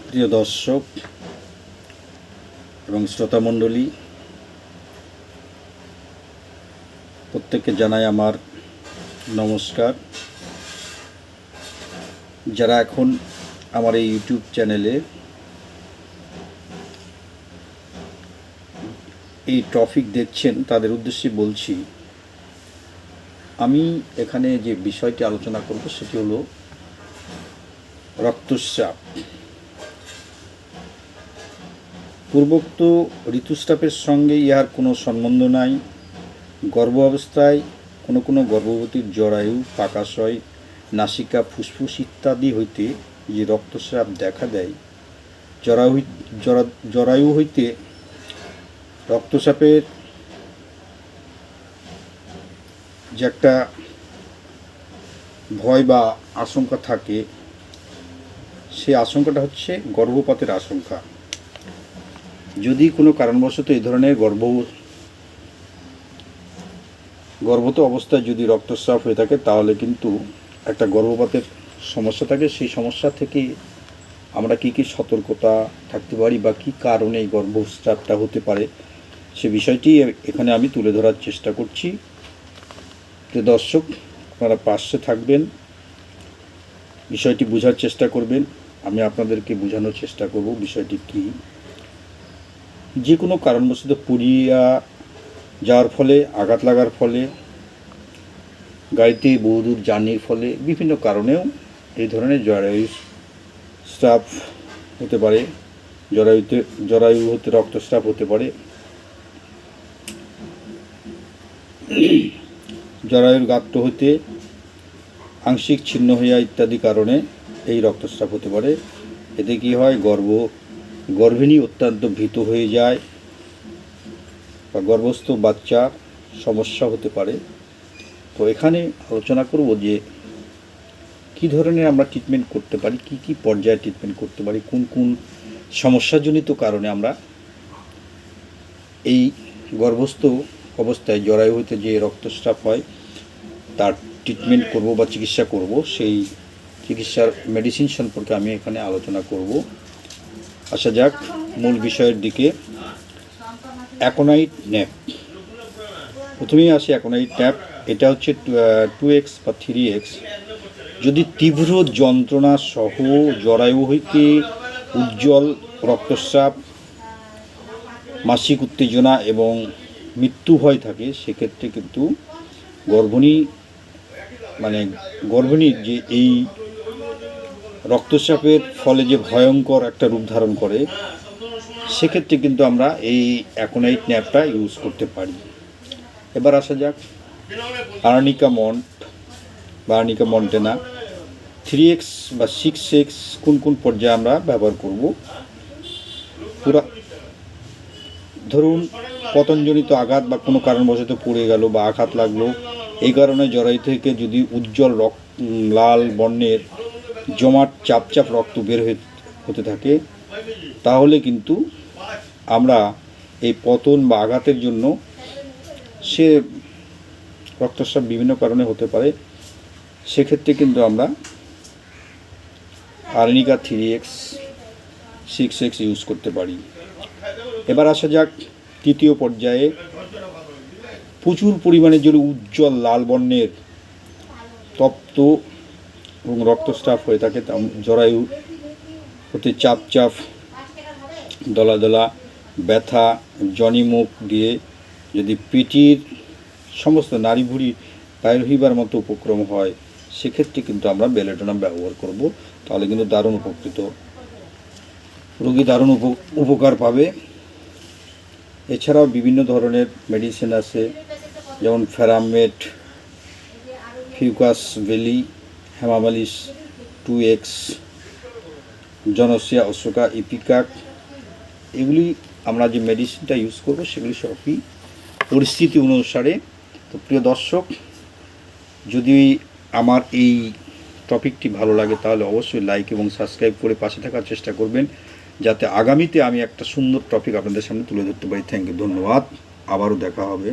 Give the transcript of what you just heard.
প্রিয় দর্শক এবং শ্রোতামণ্ডলী, প্রত্যেককে জানাই আমার নমস্কার। যারা এখন আমার এই ইউটিউব চ্যানেলে এই টপিক দেখছেন তাদের উদ্দেশ্যে বলছি, আমি এখানে যে বিষয়টি আলোচনা করব সেটি হলো রক্তস্রাব। পূর্বোক্ত ঋতুস্রাবের সঙ্গে ইহার কোনো সম্বন্ধ নাই। গর্ভ অবস্থায় কোনো কোনো গর্ভবতীর জরায়ু, পাকাশয়, নাসিকা, ফুসফুস ইত্যাদি হইতে যে রক্তস্রাব দেখা দেয়, জরায়ু হইতে রক্তস্রাবের যে একটা ভয় বা আশঙ্কা থাকে, সেই আশঙ্কাটা হচ্ছে গর্ভপাতের আশঙ্কা। যদি কোনো কারণবশত এই ধরনের গর্ভত অবস্থায় যদি রক্তস্রাব হয়ে থাকে, তাহলে কিন্তু একটা গর্ভপাতের সমস্যা থাকে। সেই সমস্যা থেকে আমরা কী কী সতর্কতা থাকতে পারি বা কী কারণে এই গর্ভস্রাবটা হতে পারে, সে বিষয়টি এখানে আমি তুলে ধরার চেষ্টা করছি। যে দর্শক, আপনারা পাশে থাকবেন, বিষয়টি বোঝার চেষ্টা করবেন, আমি আপনাদেরকে বোঝানোর চেষ্টা করব বিষয়টি কী। যে কোনো কারণবশত পুড়িয়া যাওয়ার ফলে, আঘাত লাগার ফলে, গাড়িতে বহুদূর জার্নির ফলে, বিভিন্ন কারণেও এই ধরনের জরায়ুস্রাব হতে পারে। জরায়ু হতে রক্তস্রাব হতে পারে। জরায়ুর গাত্র হতে আংশিক ছিন্ন হইয়া ইত্যাদি কারণে এই রক্তস্রাব হতে পারে। এতে কি হয়, গর্ভিণী অত্যন্ত ভীত হয়ে যায় বা গর্ভস্থ বাচ্চার সমস্যা হতে পারে। তো এখানে আলোচনা করব যে কী ধরনের আমরা ট্রিটমেন্ট করতে পারি, কি কি পর্যায়ে ট্রিটমেন্ট করতে পারি, কোন কোন সমস্যাজনিত কারণে আমরা এই গর্ভস্থ অবস্থায় জরায়ু হতে যে রক্তস্রাব হয় তার ট্রিটমেন্ট করব বা চিকিৎসা করব। সেই চিকিৎসার মেডিসিন সম্পর্কে আমি এখানে আলোচনা করব। আসা যাক মূল বিষয়ের দিকে। অ্যাকোনাইট ন্যাপ, প্রথমেই আসি অ্যাকোনাইট ন্যাপ। এটা হচ্ছে 2x বা 3x। যদি তীব্র যন্ত্রণা সহ জরায়ু হইতে উজ্জ্বল রক্তস্রাব, মাসিক উত্তেজনা এবং মৃত্যু ভয় থাকে, সেক্ষেত্রে কিন্তু গর্ভিণীর যে এই রক্তস্রাবের ফলে যে ভয়ঙ্কর একটা রূপ ধারণ করে, সেক্ষেত্রে কিন্তু আমরা এই অ্যাকোনাইট ন্যাপটা ইউজ করতে পারি। এবার আসা যাক আর্নিকা মন্টেনা 3x বা 6x কোন কোন পর্যায়ে আমরা ব্যবহার করব। ধরুন পতনজনিত আঘাত বা কোনো কারণবশত পড়ে গেল বা আঘাত লাগলো, এই কারণে জরায়ু থেকে যদি উজ্জ্বল লাল বর্ণের জমাট চাপ রক্ত বের হতে থাকে, তাহলে কিন্তু আমরা এই পতন বা আঘাতের জন্য, সে রক্তস্রাব বিভিন্ন কারণে হতে পারে, সেক্ষেত্রে কিন্তু আমরা আর্নিকা 3x 6x ইউজ করতে পারি। এবার আসা যাক তৃতীয় পর্যায়ে। প্রচুর পরিমাণে যদি উজ্জ্বল লাল বর্ণের তপ্ত এবং রক্তস্রাব হয়ে থাকে, জরায়ু হতে চাপ দলা ব্যথা, জনিমুখ দিয়ে যদি পেটির সমস্ত নাড়ি ভুঁড়ি বাইর হইবার মতো উপক্রম হয়, সেক্ষেত্রে কিন্তু আমরা বেলেডোনাম ব্যবহার করব। তাহলে কিন্তু রোগী দারুণ উপকার পাবে। এছাড়াও বিভিন্ন ধরনের মেডিসিন আছে, যেমন ফেরামেট, ফিউকাস ভ্যালি, হেমামালিস 2x, জনসিয়া, অশোকা, ইপিকাক। এগুলি আমরা যে মেডিসিনটা ইউজ করব সেগুলি সবই পরিস্থিতি অনুসারে। তো প্রিয় দর্শক, যদি আমার এই টপিকটি ভালো লাগে তাহলে অবশ্যই লাইক এবং সাবস্ক্রাইব করে পাশে থাকার চেষ্টা করবেন, যাতে আগামীতে আমি একটা সুন্দর টপিক আপনাদের সামনে তুলে ধরতে পারি। থ্যাংক ইউ, ধন্যবাদ, আবারও দেখা হবে।